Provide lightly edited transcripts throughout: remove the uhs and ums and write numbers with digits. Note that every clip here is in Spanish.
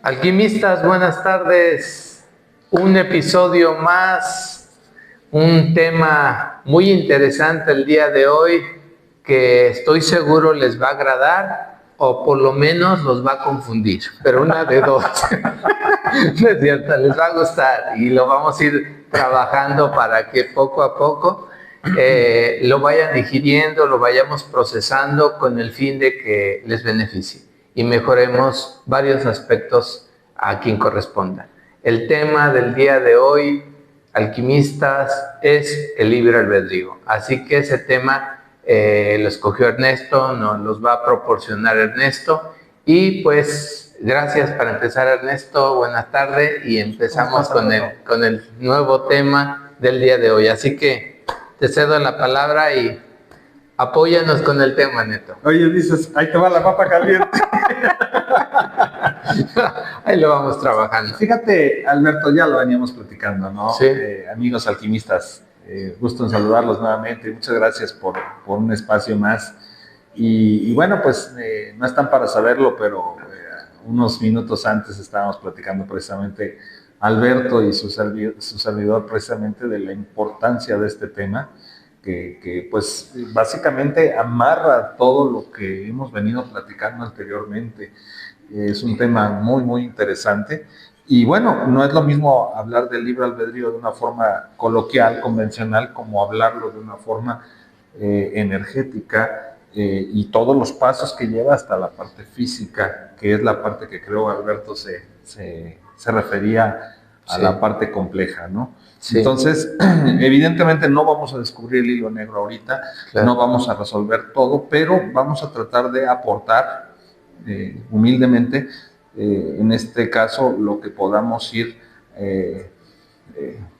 Alquimistas, buenas tardes. Un episodio más, un tema muy interesante el día de hoy que estoy seguro les va a agradar o por lo menos los va a confundir, pero una de dos. No es cierto, les va a gustar y lo vamos a ir trabajando para que poco a poco lo vayan digiriendo, lo vayamos procesando con el fin de que les beneficie y mejoremos varios aspectos a quien corresponda. El tema del día de hoy, alquimistas, es el libre albedrío. Así que ese tema lo escogió Ernesto, nos los va a proporcionar Ernesto. Y pues, gracias para empezar, Ernesto. Buenas tardes y empezamos con el nuevo tema del día de hoy. Así que te cedo la palabra y apóyanos con el tema, Neto. Oye, dices, ahí te va la papa caliente. Ahí lo vamos trabajando. Fíjate, Alberto, ya lo veníamos platicando, ¿no? Sí. Amigos alquimistas, gusto en saludarlos nuevamente. Muchas gracias por un espacio más. Y bueno, pues no están para saberlo, pero unos minutos antes estábamos platicando precisamente Alberto y su servidor precisamente de la importancia de este tema. Que pues básicamente amarra todo lo que hemos venido platicando anteriormente. Es un tema muy, muy interesante. Y bueno, no es lo mismo hablar del libre albedrío de una forma coloquial, convencional, como hablarlo de una forma energética y todos los pasos que lleva hasta la parte física, que es la parte que creo Alberto se refería a la parte compleja, ¿no? Sí. Entonces, evidentemente no vamos a descubrir el hilo negro ahorita, claro. No vamos a resolver todo, pero vamos a tratar de aportar humildemente, en este caso, lo que podamos ir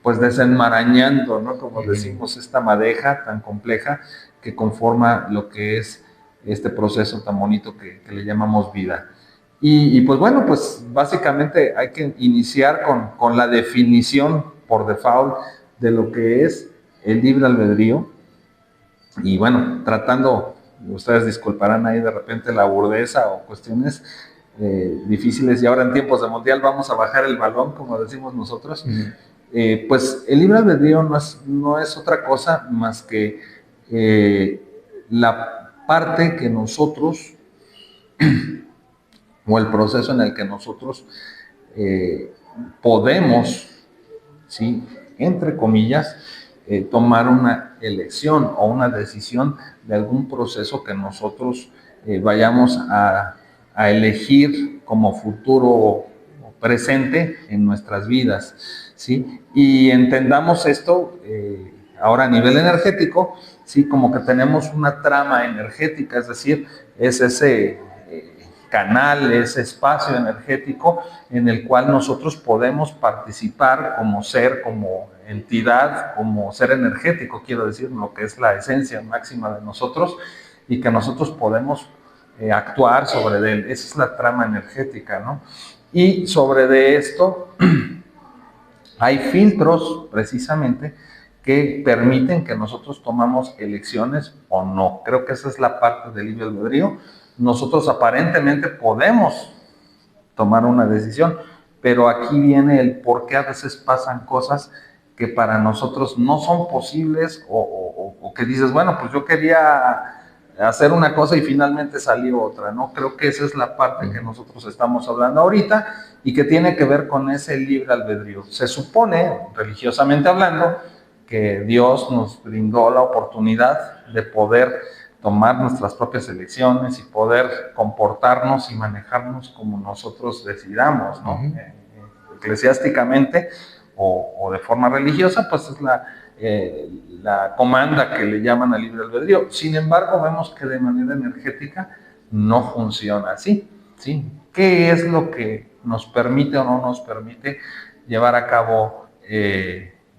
pues desenmarañando, ¿no? Como decimos, esta madeja tan compleja que conforma lo que es este proceso tan bonito que le llamamos vida. Y pues bueno, pues básicamente hay que iniciar con la definición por default de lo que es el libre albedrío. Y bueno, tratando, ustedes disculparán ahí de repente la burdeza o cuestiones difíciles, y ahora en tiempos de mundial vamos a bajar el balón, como decimos nosotros. Pues el libre albedrío no es otra cosa más que la parte que nosotros o el proceso en el que nosotros podemos, ¿sí?, entre comillas, tomar una elección o una decisión de algún proceso que nosotros vayamos a elegir como futuro o presente en nuestras vidas, ¿sí? Y entendamos esto ahora a nivel energético, ¿sí? Como que tenemos una trama energética, es decir, es ese canal, ese espacio energético en el cual nosotros podemos participar como ser, como entidad, como ser energético, quiero decir, lo que es la esencia máxima de nosotros, y que nosotros podemos actuar sobre él. Esa es la trama energética, ¿no? Y sobre de esto hay filtros precisamente que permiten que nosotros tomamos elecciones o no. Creo que esa es la parte del libre albedrío. Nosotros aparentemente podemos tomar una decisión, pero aquí viene el por qué a veces pasan cosas que para nosotros no son posibles o que dices, bueno, pues yo quería hacer una cosa y finalmente salió otra, ¿no? Creo que esa es la parte que nosotros estamos hablando ahorita y que tiene que ver con ese libre albedrío. Se supone, religiosamente hablando, que Dios nos brindó la oportunidad de poder tomar nuestras propias elecciones y poder comportarnos y manejarnos como nosotros decidamos, ¿no? Eclesiásticamente o de forma religiosa, pues es la comanda que le llaman al libre albedrío. Sin embargo, vemos que de manera energética no funciona así, ¿sí? ¿Qué es lo que nos permite o no nos permite llevar a cabo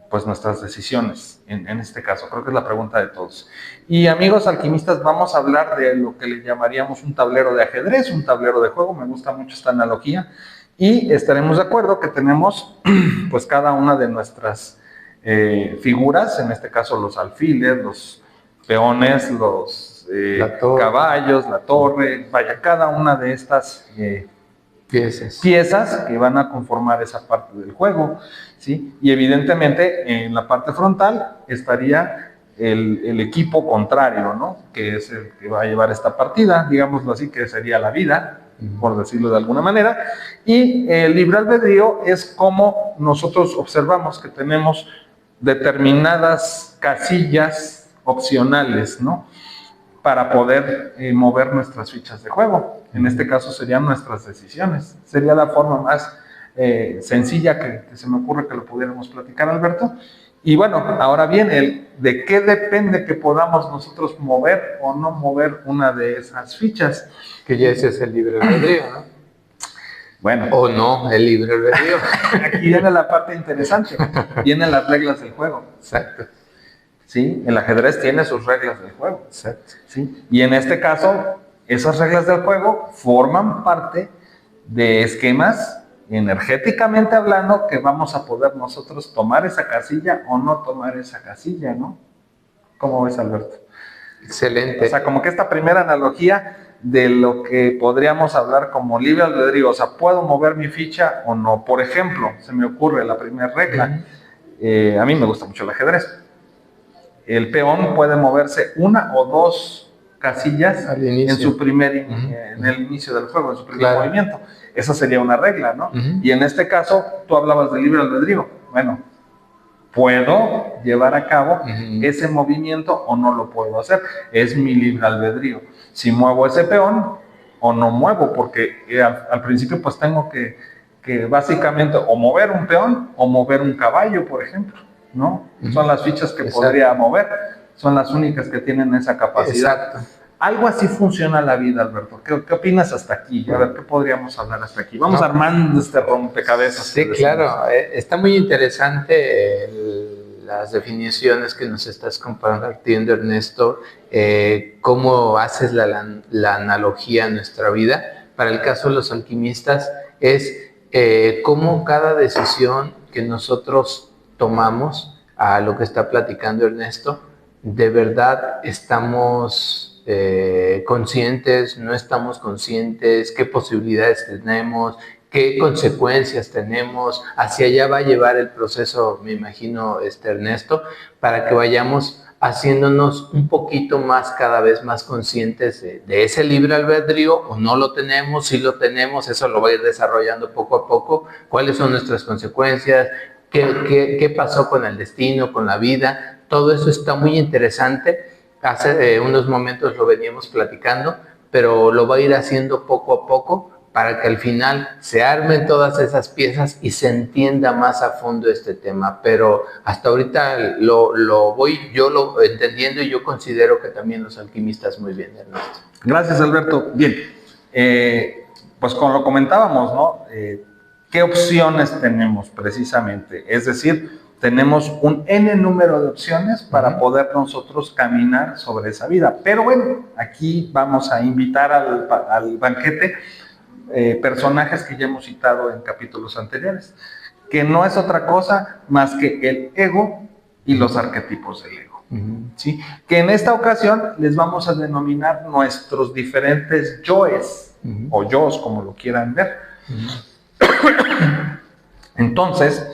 pues nuestras decisiones, en este caso? Creo que es la pregunta de todos. Y amigos alquimistas, vamos a hablar de lo que le llamaríamos un tablero de ajedrez, un tablero de juego. Me gusta mucho esta analogía. Y estaremos de acuerdo que tenemos pues cada una de nuestras figuras, en este caso los alfiles, los peones, los caballos, la torre, vaya, cada una de estas piezas que van a conformar esa parte del juego, ¿sí? Y evidentemente en la parte frontal estaría el equipo contrario, ¿no? Que es el que va a llevar esta partida, digámoslo así, que sería la vida, por decirlo de alguna manera. Y el libre albedrío es como nosotros observamos que tenemos determinadas casillas opcionales, ¿no? Para poder mover nuestras fichas de juego. En este caso serían nuestras decisiones. Sería la forma más sencilla que se me ocurre que lo pudiéramos platicar, Alberto. Y bueno, ahora bien, ¿de qué depende que podamos nosotros mover o no mover una de esas fichas? Que ya ese es el libre albedrío, ¿no? Bueno. O no, el libre albedrío. Aquí viene la parte interesante. Vienen las reglas del juego. Exacto. ¿Sí? El ajedrez tiene sus reglas del juego. Exacto. ¿Sí? Y en este caso, esas reglas del juego forman parte de esquemas energéticamente hablando que vamos a poder nosotros tomar esa casilla o no tomar esa casilla, ¿no? ¿Cómo ves, Alberto? Excelente. O sea, como que esta primera analogía de lo que podríamos hablar como libre albedrío, o sea, ¿puedo mover mi ficha o no? Por ejemplo, se me ocurre la primera regla. A mí me gusta mucho el ajedrez. El peón puede moverse una o dos casillas en su en el inicio del juego, en su primer movimiento. Esa sería una regla, ¿no? Y en este caso, tú hablabas de libre albedrío. Bueno, ¿puedo llevar a cabo ese movimiento o no lo puedo hacer? Es mi libre albedrío. Si muevo ese peón o no muevo, porque al principio pues tengo que básicamente o mover un peón o mover un caballo, por ejemplo, ¿no? Son las fichas que podría mover, son las únicas que tienen esa capacidad. Exacto. Algo así funciona la vida, Alberto. ¿Qué opinas hasta aquí? A ver, ¿qué podríamos hablar hasta aquí? Vamos armando este rompecabezas. Sí, claro. Está muy interesante las definiciones que nos estás compartiendo, Ernesto. Cómo haces la analogía en nuestra vida. Para el caso de los alquimistas es cómo cada decisión que nosotros tomamos, a lo que está platicando Ernesto, de verdad estamos conscientes, no estamos conscientes, qué posibilidades tenemos, qué consecuencias tenemos, hacia allá va a llevar el proceso, me imagino, Ernesto, para que vayamos haciéndonos un poquito más, cada vez más conscientes de ese libre albedrío, o no lo tenemos, si lo tenemos, eso lo va a ir desarrollando poco a poco, cuáles son nuestras consecuencias, qué pasó con el destino, con la vida. Todo eso está muy interesante. Hace unos momentos lo veníamos platicando, pero lo va a ir haciendo poco a poco para que al final se armen todas esas piezas y se entienda más a fondo este tema. Pero hasta ahorita lo voy entendiendo, y yo considero que también los alquimistas muy bien, Ernesto. Gracias, Alberto. Bien, pues como lo comentábamos, ¿no? ¿Qué opciones tenemos precisamente? Es decir, tenemos un N número de opciones para poder nosotros caminar sobre esa vida. Pero bueno, aquí vamos a invitar al banquete personajes que ya hemos citado en capítulos anteriores, que no es otra cosa más que el ego y los arquetipos del ego. ¿Sí? Que en esta ocasión les vamos a denominar nuestros diferentes yoes, o yos, como lo quieran ver. Entonces,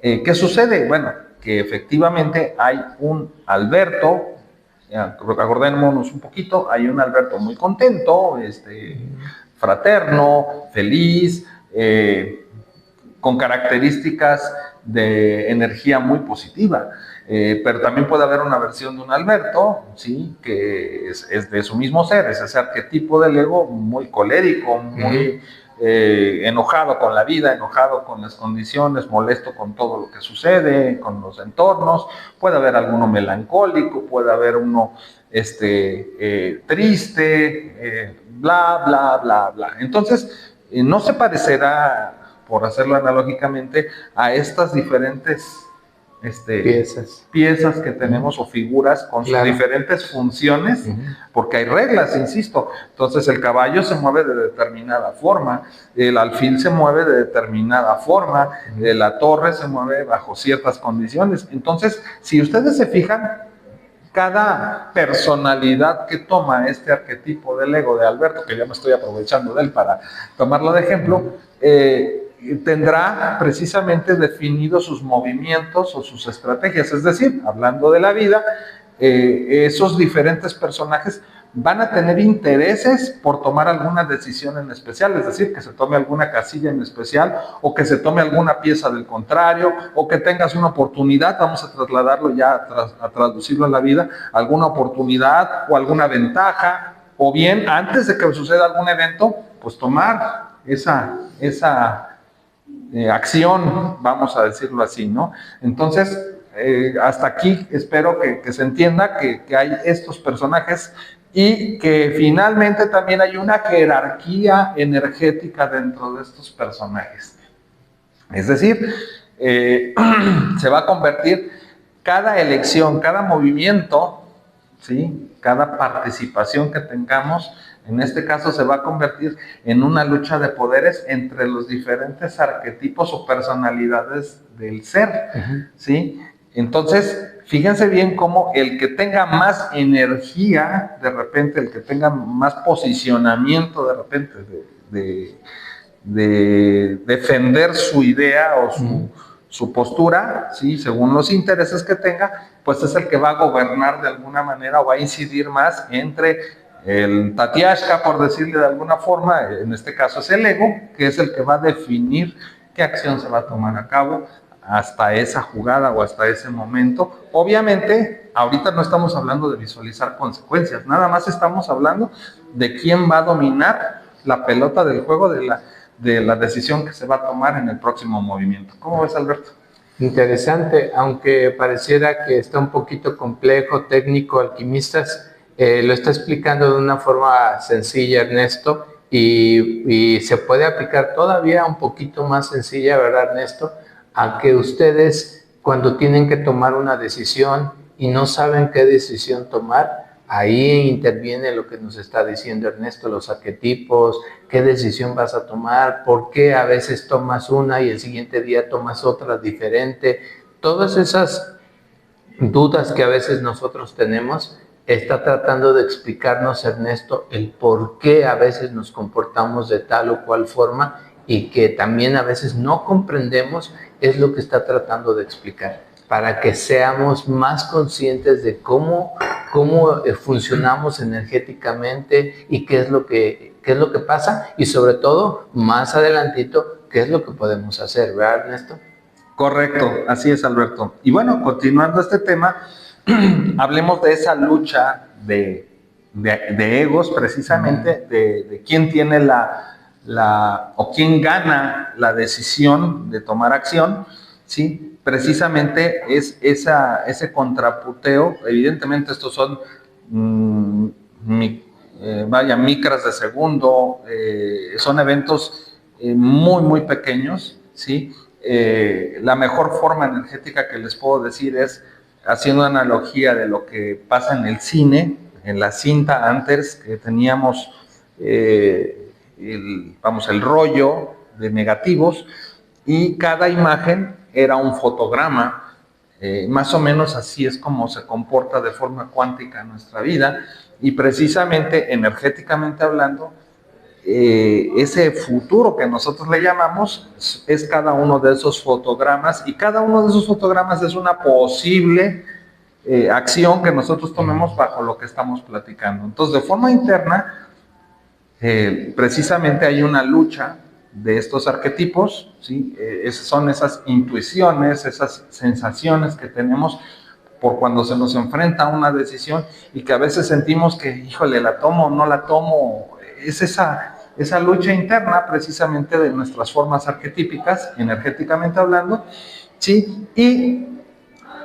¿qué sucede? Bueno, que efectivamente hay un Alberto, acordémonos un poquito, hay un Alberto muy contento, fraterno, feliz, con características de energía muy positiva. Pero también puede haber una versión de un Alberto, ¿sí? Que es de su mismo ser, es ese arquetipo del ego muy colérico, muy enojado con la vida, enojado con las condiciones, molesto con todo lo que sucede, con los entornos. Puede haber alguno melancólico, puede haber uno triste, bla, bla, bla, bla. Entonces, no se parecerá, por hacerlo analógicamente, a estas diferentes piezas que tenemos o figuras con sus diferentes funciones, porque hay reglas, insisto. Entonces el caballo se mueve de determinada forma, el alfil se mueve de determinada forma, la torre se mueve bajo ciertas condiciones. Entonces, si ustedes se fijan, cada personalidad que toma este arquetipo del ego de Alberto, que ya me estoy aprovechando de él para tomarlo de ejemplo, tendrá precisamente definidos sus movimientos o sus estrategias. Es decir, hablando de la vida, esos diferentes personajes van a tener intereses por tomar alguna decisión en especial, es decir, que se tome alguna casilla en especial o que se tome alguna pieza del contrario o que tengas una oportunidad, vamos a trasladarlo ya a traducirlo a la vida, alguna oportunidad o alguna ventaja, o bien antes de que suceda algún evento, pues tomar esa acción, vamos a decirlo así, ¿no? Entonces, hasta aquí espero que se entienda que hay estos personajes y que finalmente también hay una jerarquía energética dentro de estos personajes. Es decir, se va a convertir cada elección, cada movimiento, ¿sí? Cada participación que tengamos, en este caso se va a convertir en una lucha de poderes entre los diferentes arquetipos o personalidades del ser, ¿sí? Entonces, fíjense bien cómo el que tenga más energía, de repente, el que tenga más posicionamiento, de repente, de defender su idea o su postura, ¿sí? Según los intereses que tenga, pues es el que va a gobernar de alguna manera o va a incidir más entre el Tatiashka, por decirle de alguna forma, en este caso es el ego, que es el que va a definir qué acción se va a tomar a cabo hasta esa jugada o hasta ese momento. Obviamente, ahorita no estamos hablando de visualizar consecuencias, nada más estamos hablando de quién va a dominar la pelota del juego de la decisión que se va a tomar en el próximo movimiento. ¿Cómo ves, Alberto? Interesante, aunque pareciera que está un poquito complejo, técnico, alquimistas, lo está explicando de una forma sencilla, Ernesto, y se puede aplicar todavía un poquito más sencilla, ¿verdad, Ernesto? A que ustedes, cuando tienen que tomar una decisión y no saben qué decisión tomar, ahí interviene lo que nos está diciendo Ernesto, los arquetipos, qué decisión vas a tomar, por qué a veces tomas una y el siguiente día tomas otra diferente. Todas esas dudas que a veces nosotros tenemos, está tratando de explicarnos Ernesto el por qué a veces nos comportamos de tal o cual forma y que también a veces no comprendemos, es lo que está tratando de explicar, para que seamos más conscientes de cómo funcionamos energéticamente y qué es lo que pasa, y sobre todo, más adelantito, qué es lo que podemos hacer, ¿verdad, Ernesto? Correcto, así es, Alberto. Y bueno, continuando este tema, hablemos de esa lucha de egos, precisamente, de quién tiene o quién gana la decisión de tomar acción, ¿sí? Precisamente es ese contraputeo. Evidentemente estos son micras de segundo, son eventos muy, muy pequeños, ¿sí? La mejor forma energética que les puedo decir es haciendo analogía de lo que pasa en el cine, en la cinta antes que teníamos el rollo de negativos y cada imagen era un fotograma. Más o menos así es como se comporta de forma cuántica nuestra vida, y precisamente energéticamente hablando, ese futuro que nosotros le llamamos es cada uno de esos fotogramas, y cada uno de esos fotogramas es una posible acción que nosotros tomemos bajo lo que estamos platicando. Entonces, de forma interna, precisamente hay una lucha de estos arquetipos, ¿sí? Son esas intuiciones, esas sensaciones que tenemos por cuando se nos enfrenta a una decisión y que a veces sentimos que, híjole, la tomo o no la tomo. Es esa lucha interna precisamente de nuestras formas arquetípicas, energéticamente hablando, ¿sí? Y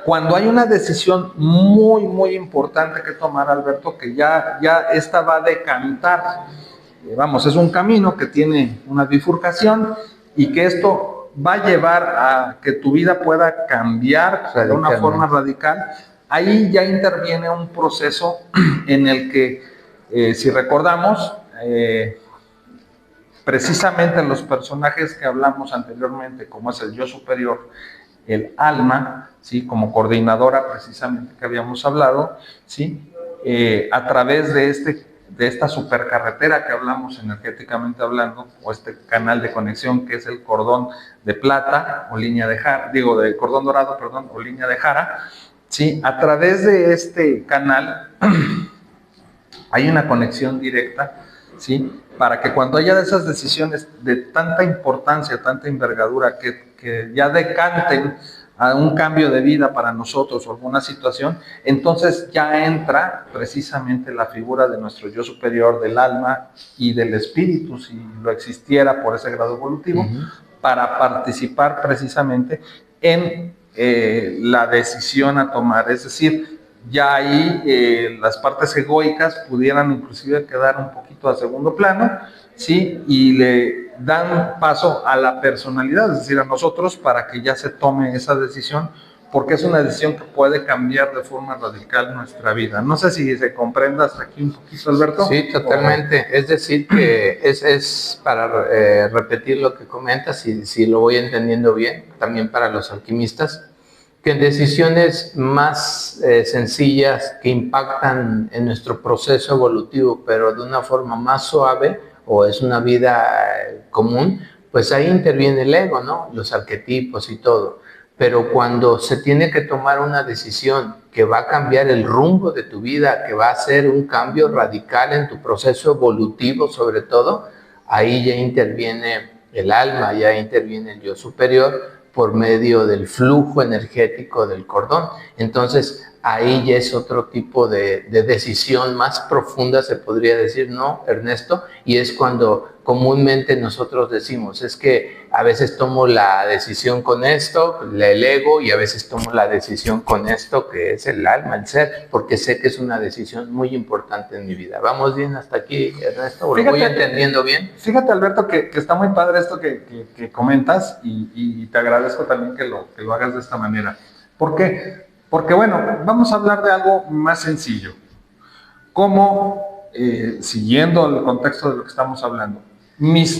cuando hay una decisión muy, muy importante que tomar, Alberto, que ya esta va a decantar, vamos, es un camino que tiene una bifurcación y que esto va a llevar a que tu vida pueda cambiar de una forma radical. Ahí ya interviene un proceso en el que, si recordamos, precisamente los personajes que hablamos anteriormente, como es el yo superior, el alma, ¿sí? Como coordinadora precisamente que habíamos hablado, ¿sí? A través de esta supercarretera que hablamos energéticamente hablando, o este canal de conexión que es el cordón de plata o línea de Jara, de cordón dorado, perdón, o línea de Jara, ¿sí? A través de este canal hay una conexión directa, ¿sí? Para que cuando haya esas decisiones de tanta importancia, tanta envergadura, que ya decanten a un cambio de vida para nosotros o alguna situación, entonces ya entra precisamente la figura de nuestro yo superior, del alma y del espíritu, si lo existiera por ese grado evolutivo, para participar precisamente en la decisión a tomar. Es decir, ya ahí las partes egoicas pudieran inclusive quedar un poquito a segundo plano, ¿sí? Y le dan paso a la personalidad, es decir, a nosotros, para que ya se tome esa decisión, porque es una decisión que puede cambiar de forma radical nuestra vida. No sé si se comprenda hasta aquí un poquito, Alberto. Sí, totalmente. Es decir, que es para repetir lo que comentas, si lo voy entendiendo bien, también para los alquimistas, que en decisiones más sencillas que impactan en nuestro proceso evolutivo, pero de una forma más suave, o es una vida común, pues ahí interviene el ego, ¿no? Los arquetipos y todo. Pero cuando se tiene que tomar una decisión que va a cambiar el rumbo de tu vida, que va a hacer un cambio radical en tu proceso evolutivo sobre todo, ahí ya interviene el alma, ya interviene el yo superior, por medio del flujo energético del cordón. Entonces, ahí ya es otro tipo de decisión más profunda, se podría decir, ¿no, Ernesto? Y es cuando comúnmente nosotros decimos, es que a veces tomo la decisión con esto, el ego, y a veces tomo la decisión con esto, que es el alma, el ser, porque sé que es una decisión muy importante en mi vida. ¿Vamos bien hasta aquí, Ernesto? ¿Lo voy entendiendo bien? Fíjate, Alberto, que está muy padre esto que comentas, y te agradezco también que lo hagas de esta manera. ¿Por qué? Porque, bueno, vamos a hablar de algo más sencillo. ¿Cómo, siguiendo el contexto de lo que estamos hablando,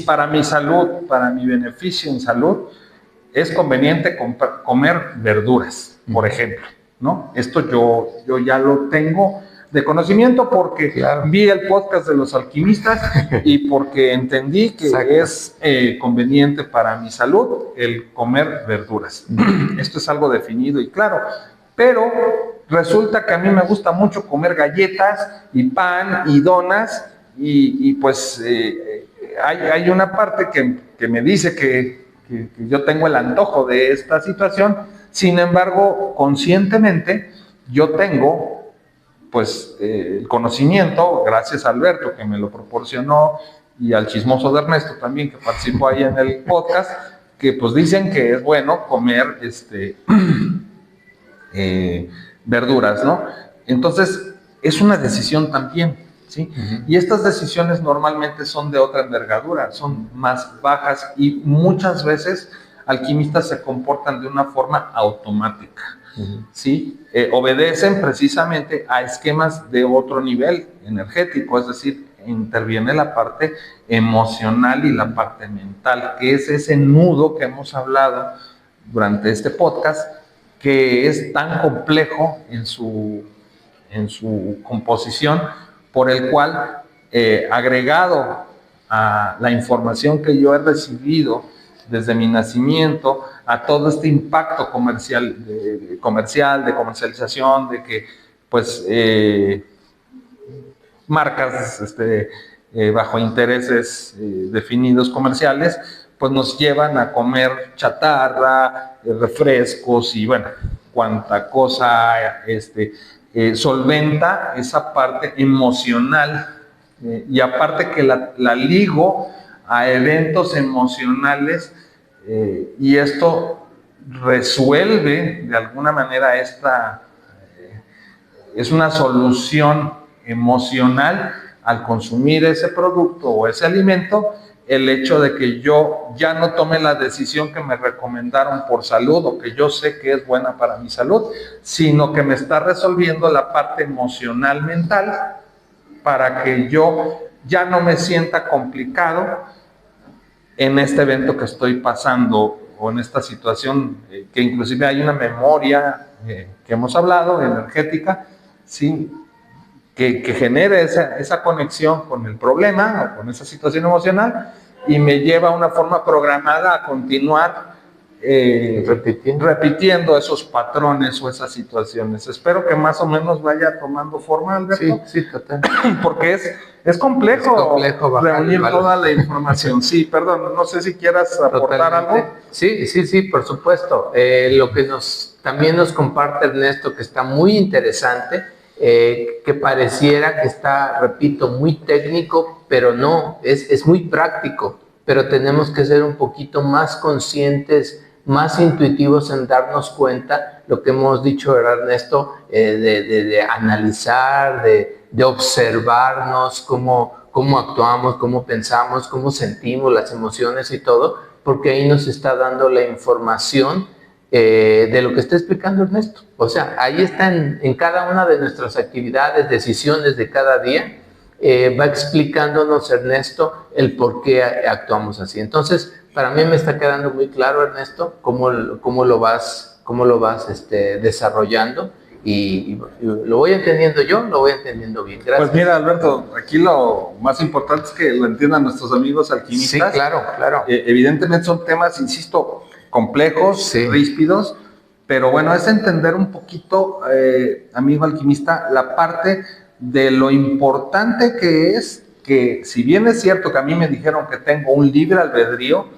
para mi salud, para mi beneficio en salud, es conveniente comer verduras, por ejemplo, ¿no? Esto yo ya lo tengo de conocimiento porque vi el podcast de los alquimistas y porque entendí que es conveniente para mi salud el comer verduras. Esto es algo definido y claro, pero resulta que a mí me gusta mucho comer galletas y pan y donas y pues hay una parte que me dice que yo tengo el antojo de esta situación. Sin embargo, conscientemente yo tengo pues el conocimiento, gracias a Alberto que me lo proporcionó y al chismoso de Ernesto también que participó ahí en el podcast, que pues dicen que es bueno comer verduras, ¿no? Entonces es una decisión también, ¿sí? Y estas decisiones normalmente son de otra envergadura, son más bajas y muchas veces alquimistas se comportan de una forma automática, ¿sí? Obedecen precisamente a esquemas de otro nivel energético, es decir, interviene la parte emocional y la parte mental, que es ese nudo que hemos hablado durante este podcast, que es tan complejo en su composición, por el cual, agregado a la información que yo he recibido desde mi nacimiento, a todo este impacto comercial, de comercialización, de que pues marcas bajo intereses definidos comerciales, pues nos llevan a comer chatarra, refrescos y bueno, cuanta cosa solventa esa parte emocional, y aparte que la ligo a eventos emocionales, y esto resuelve de alguna manera es una solución emocional al consumir ese producto o ese alimento, el hecho de que yo ya no tome la decisión que me recomendaron por salud o que yo sé que es buena para mi salud, sino que me está resolviendo la parte emocional mental para que yo ya no me sienta complicado en este evento que estoy pasando o en esta situación que inclusive hay una memoria que hemos hablado, energética, ¿sí? que genere esa conexión con el problema o con esa situación emocional y me lleva a una forma programada a continuar repitiendo esos patrones o esas situaciones. Espero que más o menos vaya tomando forma, Alberto. Sí, total. Porque es complejo reunir toda la información. Sí, perdón, no sé si quieras aportar algo. Sí, por supuesto. Lo que también nos comparte Ernesto, que está muy interesante, que pareciera que está, repito, muy técnico, pero no, es muy práctico, pero tenemos que ser un poquito más conscientes, más intuitivos en darnos cuenta, lo que hemos dicho, ¿verdad, Ernesto? De analizar, de observarnos, cómo actuamos, cómo pensamos, cómo sentimos las emociones y todo, porque ahí nos está dando la información de lo que está explicando Ernesto. O sea, ahí está en cada una de nuestras actividades, decisiones de cada día, va explicándonos Ernesto el por qué actuamos así. Entonces, para mí me está quedando muy claro, Ernesto, cómo lo vas desarrollando y lo voy entendiendo yo, lo voy entendiendo bien. Gracias. Pues mira, Alberto, aquí lo más importante es que lo entiendan nuestros amigos alquimistas. Sí, claro. Evidentemente son temas, insisto, complejos, ríspidos, pero bueno, es entender un poquito, amigo alquimista, la parte de lo importante que es que, si bien es cierto que a mí me dijeron que tengo un libre albedrío,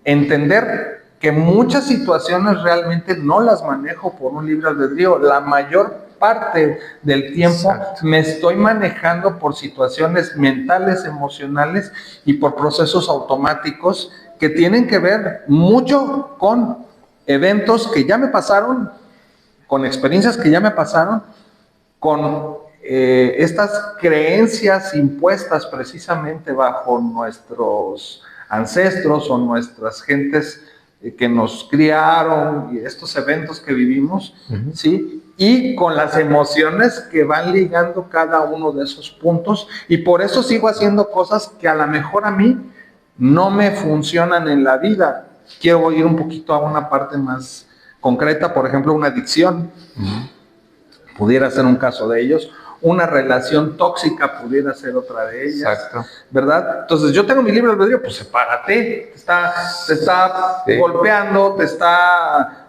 entender que muchas situaciones realmente no las manejo por un libre albedrío. La mayor parte del tiempo me estoy manejando por situaciones mentales, emocionales y por procesos automáticos que tienen que ver mucho con eventos que ya me pasaron, con experiencias que ya me pasaron, con estas creencias impuestas precisamente bajo nuestros ancestros o nuestras gentes que nos criaron y estos eventos que vivimos, ¿sí? Y con las emociones que van ligando cada uno de esos puntos, y por eso sigo haciendo cosas que a lo mejor a mí no me funcionan en la vida. Quiero ir un poquito a una parte más concreta, por ejemplo, una adicción, pudiera ser un caso de ellos. Una relación tóxica pudiera ser otra de ellas. Exacto. ¿Verdad? Entonces, yo tengo mi libre albedrío, pues sepárate. Te está golpeando, te está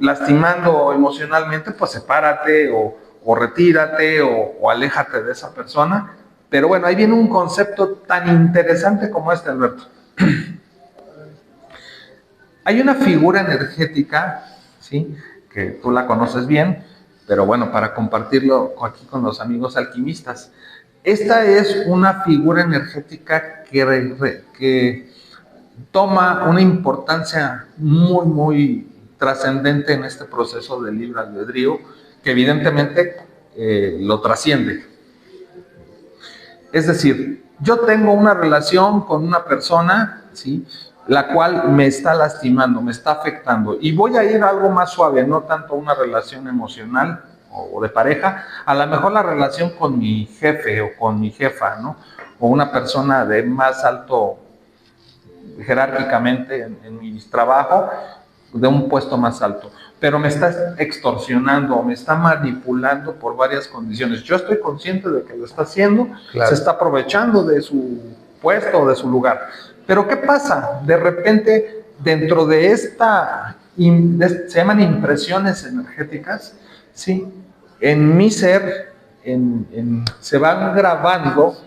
lastimando emocionalmente, pues sepárate o retírate o aléjate de esa persona. Pero bueno, ahí viene un concepto tan interesante como este, Alberto. Hay una figura energética, ¿sí? Que tú la conoces bien, pero bueno, para compartirlo aquí con los amigos alquimistas. Esta es una figura energética que toma una importancia muy, muy trascendente en este proceso del libre albedrío, que evidentemente lo trasciende. Es decir, yo tengo una relación con una persona, ¿sí?, la cual me está lastimando, me está afectando, y voy a ir a algo más suave, no tanto una relación emocional o de pareja, a lo mejor la relación con mi jefe o con mi jefa, ¿no? O una persona de más alto jerárquicamente en mi trabajo, de un puesto más alto, pero me está extorsionando o me está manipulando por varias condiciones. Yo estoy consciente de que lo está haciendo, se está aprovechando de su puesto o de su lugar. Pero ¿qué pasa? De repente, dentro de esta, se llaman impresiones energéticas, ¿sí? En mi ser, se van grabando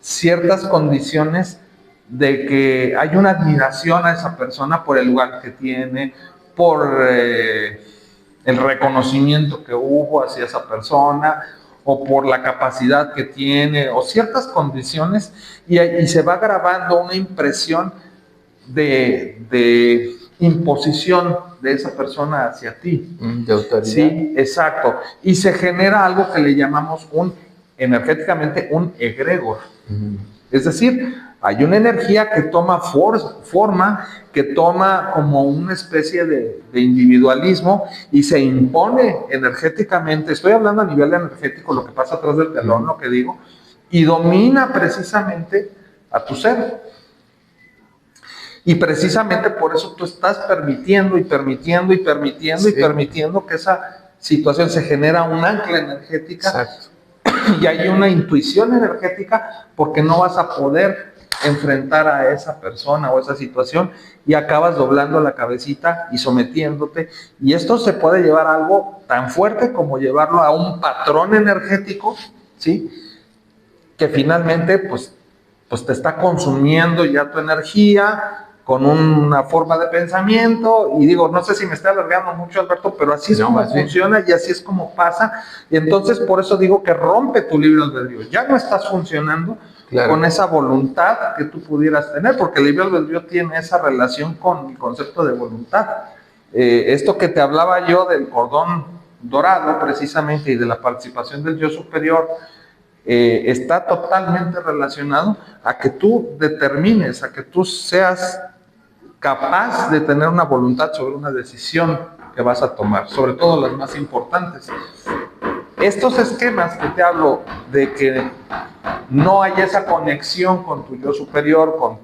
ciertas condiciones de que hay una admiración a esa persona por el lugar que tiene, por el reconocimiento que hubo hacia esa persona, o por la capacidad que tiene, o ciertas condiciones, y se va grabando una impresión de imposición de esa persona hacia ti. De autoridad. Sí, exacto. Y se genera algo que le llamamos energéticamente un egregor. Es decir, hay una energía que toma forma, que toma como una especie de individualismo y se impone energéticamente. Estoy hablando a nivel energético, lo que pasa atrás del telón, lo que digo, y domina precisamente a tu ser. Y precisamente por eso tú estás permitiendo que esa situación se genera un ancla energética. Exacto. Y hay una intuición energética porque no vas a poder enfrentar a esa persona o esa situación y acabas doblando la cabecita y sometiéndote. Y esto se puede llevar a algo tan fuerte como llevarlo a un patrón energético, ¿sí? Que finalmente pues te está consumiendo ya tu energía con una forma de pensamiento. Y digo, no sé si me estoy alargando mucho, Alberto, pero así es como funciona y así es como pasa. Y entonces por eso digo que rompe tu libre albedrío. Ya no estás funcionando con esa voluntad que tú pudieras tener, porque el libre albedrío tiene esa relación con el concepto de voluntad. Esto que te hablaba yo del cordón dorado precisamente y de la participación del yo superior, está totalmente relacionado a que tú determines, a que tú seas capaz de tener una voluntad sobre una decisión que vas a tomar, sobre todo las más importantes. Estos esquemas que te hablo de que no hay esa conexión con tu yo superior, con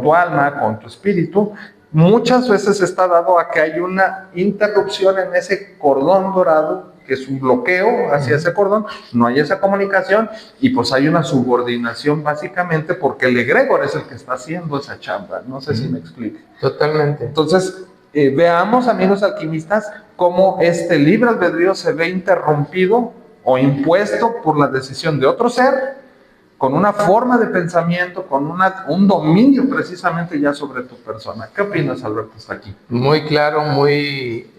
tu alma, con tu espíritu, muchas veces está dado a que hay una interrupción en ese cordón dorado, que es un bloqueo hacia ese cordón, no hay esa comunicación y pues hay una subordinación básicamente porque el egregor es el que está haciendo esa chamba. No sé si me explique. Totalmente. Entonces, veamos, amigos alquimistas, cómo este libre albedrío se ve interrumpido o impuesto por la decisión de otro ser, con una forma de pensamiento, con un dominio precisamente ya sobre tu persona. ¿Qué opinas, Alberto, hasta aquí? Muy claro, muy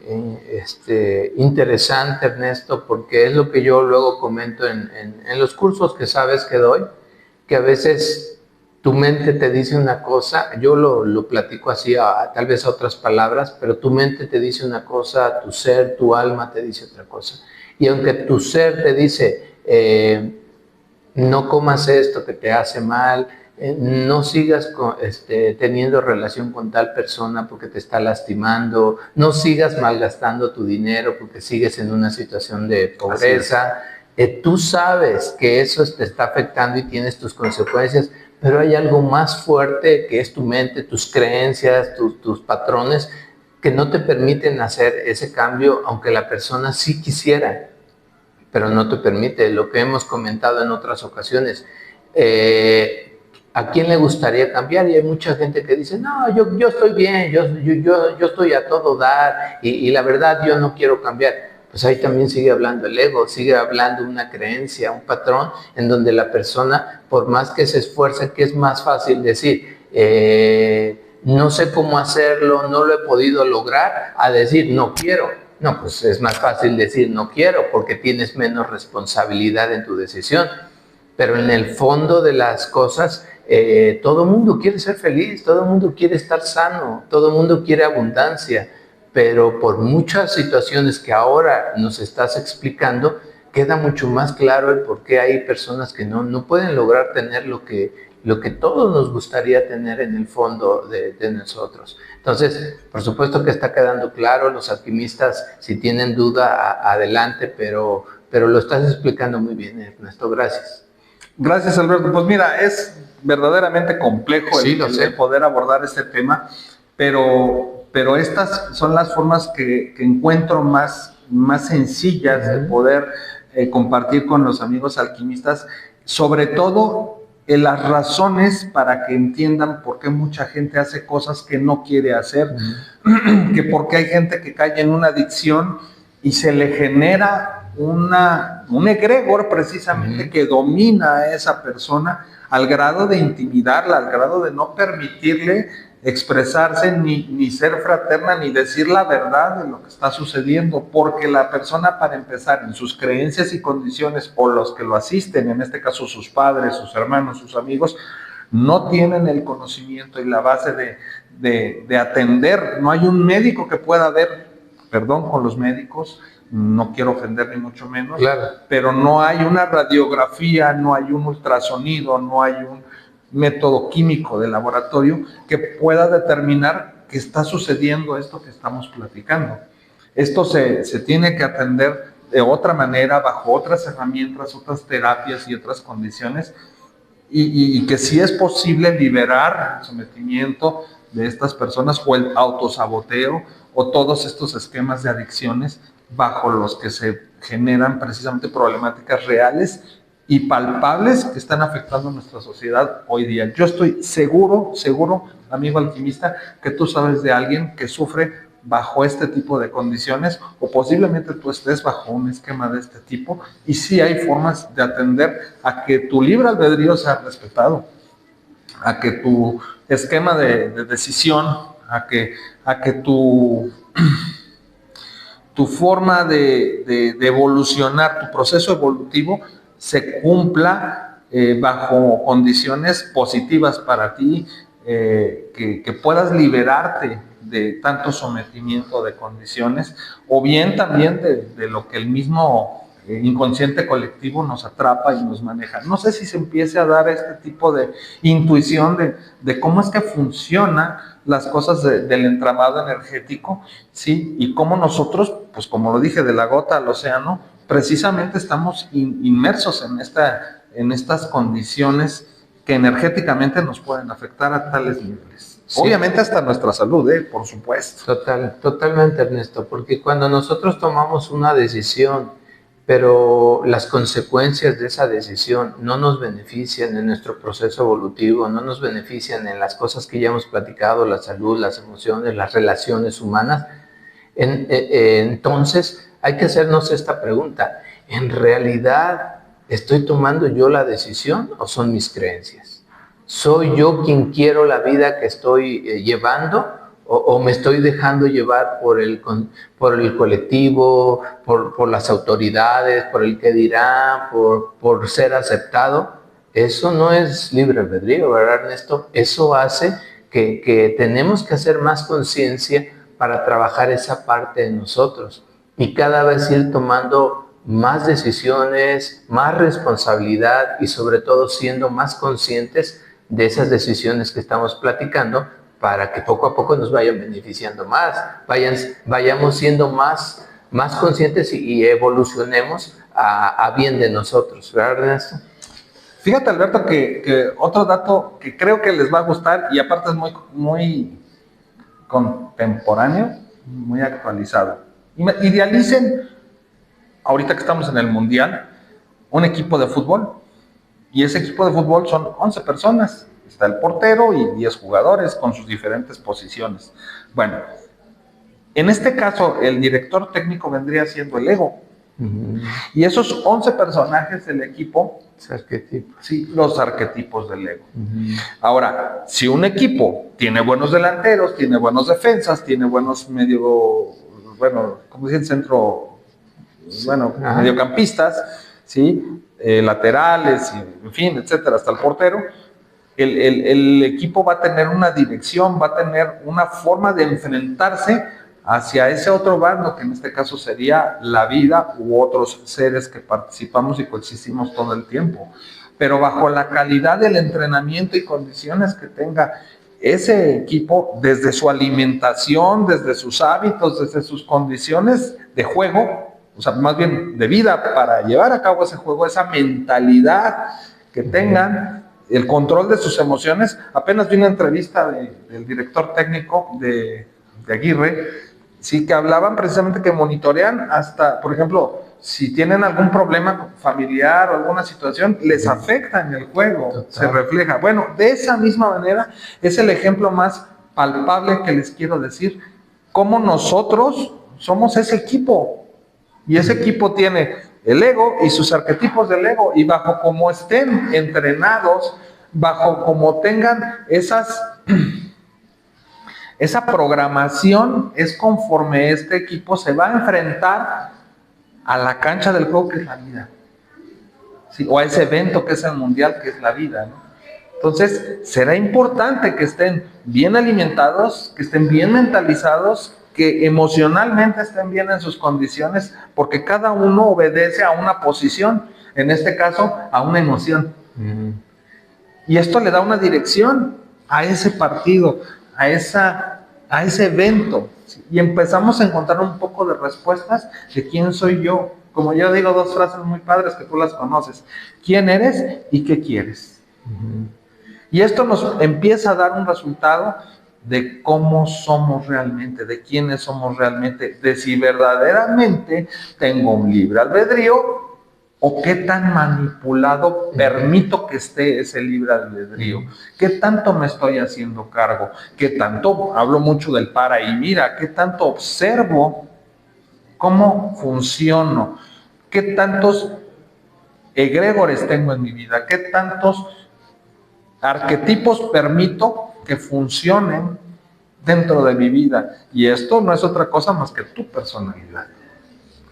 interesante, Ernesto, porque es lo que yo luego comento en los cursos que sabes que doy, que a veces tu mente te dice una cosa, yo lo platico así, tal vez a otras palabras, pero tu mente te dice una cosa, tu ser, tu alma te dice otra cosa. Y aunque tu ser te dice, no comas esto que te hace mal, no sigas teniendo relación con tal persona porque te está lastimando, no sigas malgastando tu dinero porque sigues en una situación de pobreza. Tú sabes que eso te está afectando y tienes tus consecuencias, pero hay algo más fuerte que es tu mente, tus creencias, tus patrones, que no te permiten hacer ese cambio, aunque la persona sí quisiera, pero no te permite. Lo que hemos comentado en otras ocasiones, ¿a quién le gustaría cambiar? Y hay mucha gente que dice, no, yo estoy bien, yo estoy a todo dar, y la verdad yo no quiero cambiar. Pues ahí también sigue hablando el ego, sigue hablando una creencia, un patrón, en donde la persona, por más que se esfuerce, que es más fácil decir, no sé cómo hacerlo, no lo he podido lograr, a decir, no quiero. No, pues es más fácil decir no quiero porque tienes menos responsabilidad en tu decisión. Pero en el fondo de las cosas, todo el mundo quiere ser feliz, todo el mundo quiere estar sano, todo el mundo quiere abundancia, pero por muchas situaciones que ahora nos estás explicando, queda mucho más claro el por qué hay personas que no pueden lograr tener lo que todos nos gustaría tener en el fondo de nosotros. Entonces, por supuesto que está quedando claro, los alquimistas, si tienen duda, adelante, pero lo estás explicando muy bien, Ernesto, gracias. Gracias, Alberto. Pues mira, es verdaderamente complejo el poder abordar este tema, pero estas son las formas que encuentro más sencillas de poder compartir con los amigos alquimistas, sobre todo las razones para que entiendan por qué mucha gente hace cosas que no quiere hacer, que por qué hay gente que cae en una adicción y se le genera un egregor precisamente que domina a esa persona al grado de intimidarla, al grado de no permitirle expresarse ni ser fraterna ni decir la verdad de lo que está sucediendo, porque la persona, para empezar, en sus creencias y condiciones, o los que lo asisten, en este caso sus padres, sus hermanos, sus amigos, no tienen el conocimiento y la base de atender. No hay un médico que pueda ver, perdón con los médicos, no quiero ofender ni mucho menos, claro, pero no hay una radiografía, no hay un ultrasonido, no hay un método químico de laboratorio que pueda determinar que está sucediendo esto que estamos platicando. Esto se tiene que atender de otra manera, bajo otras herramientas, otras terapias y otras condiciones, y que sí es posible liberar el sometimiento de estas personas o el autosaboteo o todos estos esquemas de adicciones bajo los que se generan precisamente problemáticas reales y palpables que están afectando a nuestra sociedad hoy día. Yo estoy seguro, amigo alquimista, que tú sabes de alguien que sufre bajo este tipo de condiciones o posiblemente tú estés bajo un esquema de este tipo y sí hay formas de atender a que tu libre albedrío sea respetado, a que tu esquema de decisión, a que tu forma de evolucionar, tu proceso evolutivo se cumpla bajo condiciones positivas para ti, que puedas liberarte de tanto sometimiento de condiciones, o bien también de lo que el mismo inconsciente colectivo nos atrapa y nos maneja. No sé si se empiece a dar este tipo de intuición de cómo es que funcionan las cosas del entramado energético, ¿sí? Y cómo nosotros, pues como lo dije, de la gota al océano, precisamente estamos inmersos en estas condiciones que energéticamente nos pueden afectar a tales niveles. Sí. Obviamente hasta nuestra salud, por supuesto. Totalmente, Ernesto, porque cuando nosotros tomamos una decisión, pero las consecuencias de esa decisión no nos benefician en nuestro proceso evolutivo, no nos benefician en las cosas que ya hemos platicado, la salud, las emociones, las relaciones humanas, entonces hay que hacernos esta pregunta: ¿en realidad estoy tomando yo la decisión o son mis creencias? ¿Soy yo quien quiero la vida que estoy llevando o me estoy dejando llevar por el colectivo, por las autoridades, por el que dirán, por ser aceptado? Eso no es libre albedrío, ¿verdad, Ernesto? Eso hace que tenemos que hacer más conciencia para trabajar esa parte de nosotros y cada vez ir tomando más decisiones, más responsabilidad y sobre todo siendo más conscientes de esas decisiones que estamos platicando, para que poco a poco nos vayan beneficiando más, vayamos siendo más conscientes y evolucionemos a bien de nosotros, ¿verdad, Ernesto? Fíjate, Alberto, que otro dato que creo que les va a gustar y aparte es muy contemporáneo, muy actualizado. Idealicen, ahorita que estamos en el Mundial, un equipo de fútbol, y ese equipo de fútbol son 11 personas. Está el portero y 10 jugadores con sus diferentes posiciones. Bueno, en este caso, el director técnico vendría siendo el ego. Y esos 11 personajes del equipo, sí, los arquetipos del ego. Ahora, si un equipo tiene buenos delanteros, tiene buenos defensas, tiene buenos mediocampistas, ¿sí? Laterales, en fin, etcétera, hasta el portero, el equipo va a tener una dirección, va a tener una forma de enfrentarse hacia ese otro bando, que en este caso sería la vida u otros seres que participamos y coexistimos todo el tiempo, pero bajo la calidad del entrenamiento y condiciones que tenga ese equipo, desde su alimentación, desde sus hábitos, desde sus condiciones de juego, o sea, más bien de vida para llevar a cabo ese juego, esa mentalidad que tengan, el control de sus emociones. Apenas vi una entrevista del director técnico de Aguirre, sí, que hablaban precisamente que monitorean hasta, por ejemplo, si tienen algún problema familiar o alguna situación, les afecta en el juego, se refleja. Bueno, de esa misma manera es el ejemplo más palpable que les quiero decir, cómo nosotros somos ese equipo, y ese equipo tiene el ego y sus arquetipos del ego, y bajo como estén entrenados, bajo como tengan esa programación, es conforme este equipo se va a enfrentar a la cancha del juego, que es la vida, ¿sí? O a ese evento que es el mundial, que es la vida, ¿no? Entonces, será importante que estén bien alimentados, que estén bien mentalizados, que emocionalmente estén bien en sus condiciones, porque cada uno obedece a una posición, en este caso, a una emoción. Y esto le da una dirección a ese partido, a ese evento. Y empezamos a encontrar un poco de respuestas de quién soy yo. Como yo digo, dos frases muy padres que tú las conoces: ¿quién eres y qué quieres? Y esto nos empieza a dar un resultado de cómo somos realmente, de quiénes somos realmente, de si verdaderamente tengo un libre albedrío o qué tan manipulado permito que esté ese libre albedrío, qué tanto me estoy haciendo cargo, qué tanto, hablo mucho del para y mira, qué tanto observo cómo funciono, qué tantos egregores tengo en mi vida, qué tantos arquetipos permito que funcionen dentro de mi vida. Y esto no es otra cosa más que tu personalidad.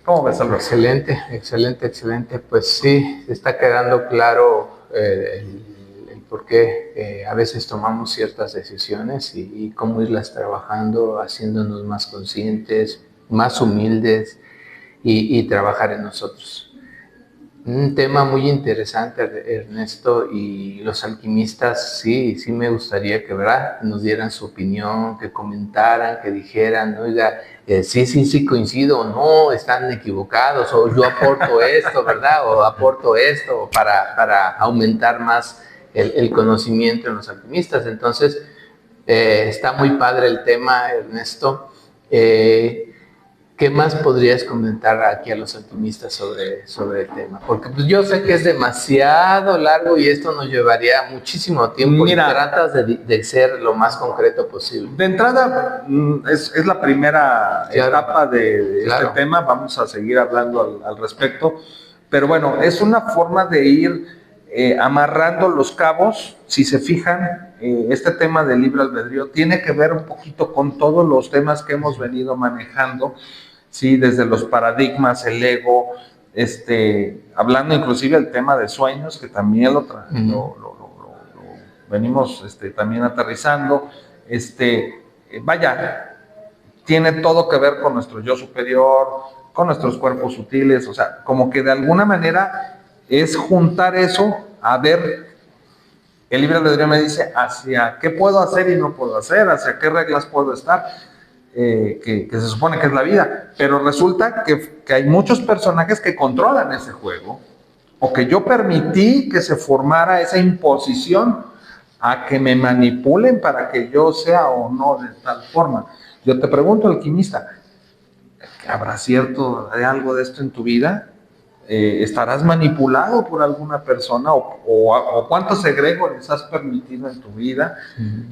¿Cómo ves, Alberto? Excelente, excelente, excelente. Pues sí, está quedando claro el por qué a veces tomamos ciertas decisiones y cómo irlas trabajando, haciéndonos más conscientes, más humildes y trabajar en nosotros. Un tema muy interesante, Ernesto, y los alquimistas, sí me gustaría que, ¿verdad?, nos dieran su opinión, que comentaran, que dijeran, oiga, sí coincido, o no, están equivocados, o yo aporto esto, ¿verdad?, o aporto esto para aumentar más el conocimiento en los alquimistas. Entonces, está muy padre el tema, Ernesto. ¿Qué más podrías comentar aquí a los alquimistas sobre el tema? Porque pues, yo sé que es demasiado largo y esto nos llevaría muchísimo tiempo. Mira, y tratas de ser lo más concreto posible. De entrada, es la primera etapa de este tema. Vamos a seguir hablando al respecto. Pero bueno, es una forma de ir amarrando los cabos. Si se fijan, este tema del libre albedrío tiene que ver un poquito con todos los temas que hemos venido manejando. Sí, desde los paradigmas, el ego, hablando inclusive del tema de sueños, que también lo venimos también aterrizando. Vaya, tiene todo que ver con nuestro yo superior, con nuestros cuerpos sutiles, o sea, como que de alguna manera es juntar eso a ver. El libre albedrío me dice hacia qué puedo hacer y no puedo hacer, hacia qué reglas puedo estar. Que se supone que es la vida, pero resulta que hay muchos personajes que controlan ese juego, o que yo permití que se formara esa imposición a que me manipulen para que yo sea o no de tal forma. Yo te pregunto, alquimista, ¿habrá cierto de algo de esto en tu vida? ¿Estarás manipulado por alguna persona o cuántos egregores has permitido en tu vida?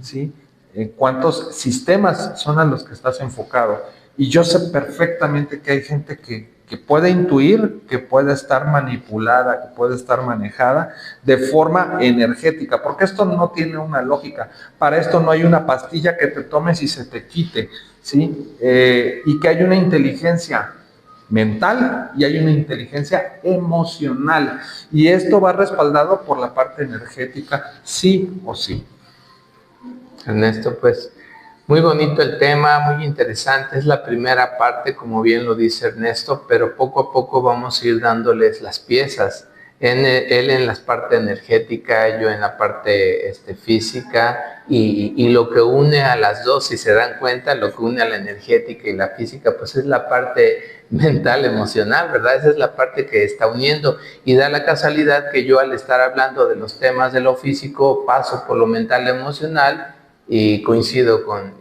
¿Sí? ¿Cuántos sistemas son a los que estás enfocado? Y yo sé perfectamente que hay gente que puede intuir, que puede estar manipulada, que puede estar manejada de forma energética, porque esto no tiene una lógica. Para esto no hay una pastilla que te tomes y se te quite, ¿sí? Y que hay una inteligencia mental y hay una inteligencia emocional. Y esto va respaldado por la parte energética, sí o sí. Ernesto, pues muy bonito el tema, muy interesante. Es la primera parte, como bien lo dice Ernesto, pero poco a poco vamos a ir dándoles las piezas. Él en la parte energética, yo en la parte física, y lo que une a las dos, si se dan cuenta, lo que une a la energética y la física, pues es la parte mental, emocional, ¿verdad? Esa es la parte que está uniendo, y da la casualidad que yo, al estar hablando de los temas de lo físico, paso por lo mental, emocional, y coincido con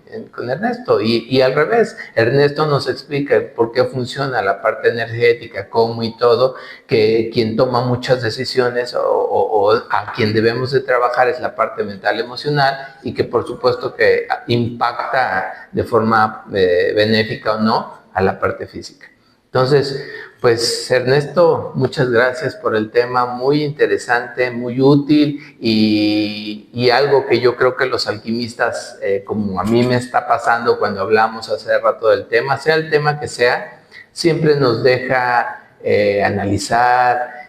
Ernesto, y al revés. Ernesto nos explica por qué funciona la parte energética, cómo y todo, que quien toma muchas decisiones o a quien debemos de trabajar es la parte mental emocional, y que por supuesto que impacta de forma benéfica o no a la parte física. Entonces, pues Ernesto, muchas gracias por el tema, muy interesante, muy útil, y algo que yo creo que los alquimistas, como a mí me está pasando cuando hablamos hace rato del tema, sea el tema que sea, siempre nos deja analizar,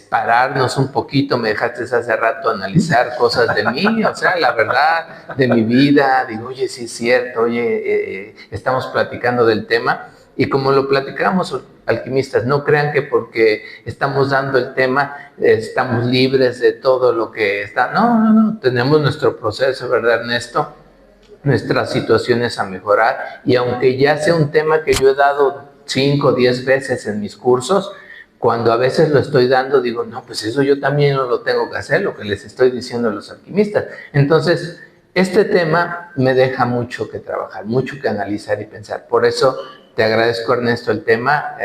pararnos un poquito. Me dejaste hace rato analizar cosas de mí, o sea, la verdad de mi vida. Digo, oye, sí es cierto, oye, estamos platicando del tema. Y como lo platicamos, alquimistas, no crean que porque estamos dando el tema estamos libres de todo lo que está. No, tenemos nuestro proceso, ¿verdad, Ernesto? Nuestras situaciones a mejorar, y aunque ya sea un tema que yo he dado 5 o 10 veces en mis cursos, cuando a veces lo estoy dando, digo, no, pues eso yo también no lo tengo que hacer, lo que les estoy diciendo a los alquimistas. Entonces, este tema me deja mucho que trabajar, mucho que analizar y pensar. Por eso te agradezco, Ernesto, el tema.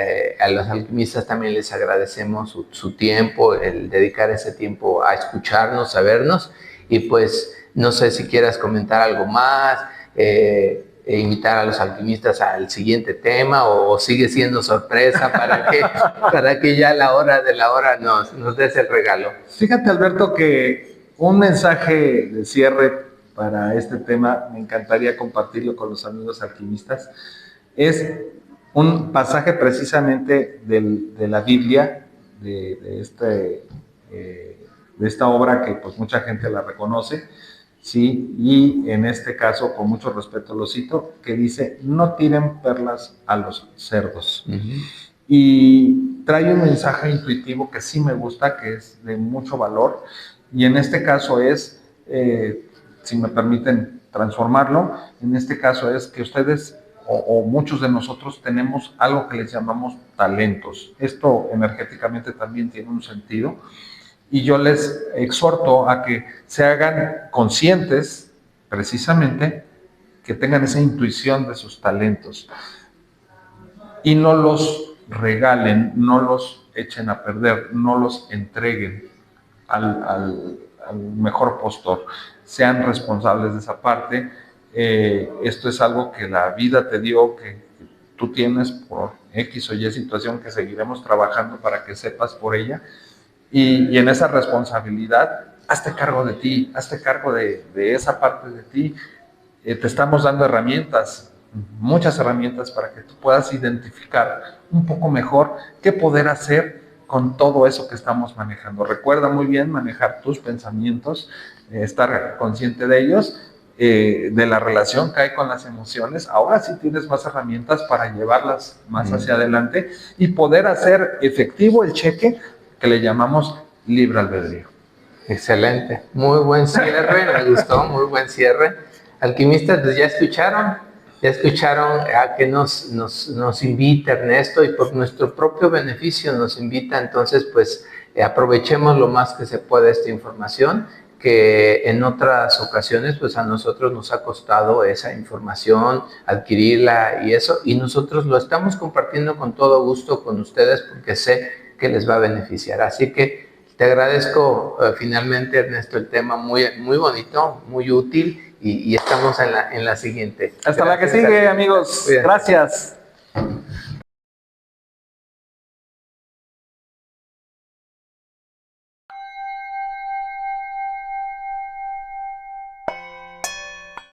A los alquimistas también les agradecemos su tiempo, el dedicar ese tiempo a escucharnos, a vernos. Y pues, no sé si quieras comentar algo más, invitar a los alquimistas al siguiente tema, o sigue siendo sorpresa para que ya a la hora de la hora nos des el regalo. Fíjate, Alberto, que un mensaje de cierre para este tema, me encantaría compartirlo con los amigos alquimistas, es un pasaje precisamente de la Biblia, de esta obra que pues mucha gente la reconoce, ¿sí? Y en este caso, con mucho respeto lo cito, que dice, no tiren perlas a los cerdos. Y trae un mensaje intuitivo que sí me gusta, que es de mucho valor, y en este caso es, si me permiten transformarlo, en este caso es que ustedes o muchos de nosotros tenemos algo que les llamamos talentos. Esto energéticamente también tiene un sentido, y yo les exhorto a que se hagan conscientes, precisamente, que tengan esa intuición de sus talentos y no los regalen, no los echen a perder, no los entreguen al mejor postor. Sean responsables de esa parte. Esto es algo que la vida te dio, que tú tienes por X o Y situación, que seguiremos trabajando para que sepas por ella. Y en esa responsabilidad, hazte cargo de ti, hazte cargo de esa parte de ti. Te estamos dando herramientas, muchas herramientas, para que tú puedas identificar un poco mejor qué poder hacer con todo eso que estamos manejando. Recuerda muy bien manejar tus pensamientos, estar consciente de ellos, de la relación que hay con las emociones. Ahora sí tienes más herramientas para llevarlas más hacia adelante y poder hacer efectivo el cheque que le llamamos libre albedrío. Excelente, muy buen cierre, me gustó, muy buen cierre. Alquimistas, pues ya escucharon a que nos invita Ernesto, y por nuestro propio beneficio nos invita. Entonces, pues aprovechemos lo más que se pueda esta información, que en otras ocasiones pues a nosotros nos ha costado esa información, adquirirla y eso, y nosotros lo estamos compartiendo con todo gusto con ustedes, porque sé que les va a beneficiar. Así que te agradezco finalmente, Ernesto, el tema muy, muy bonito, muy útil, y estamos en la siguiente. Hasta la que sigue, amigos. Gracias.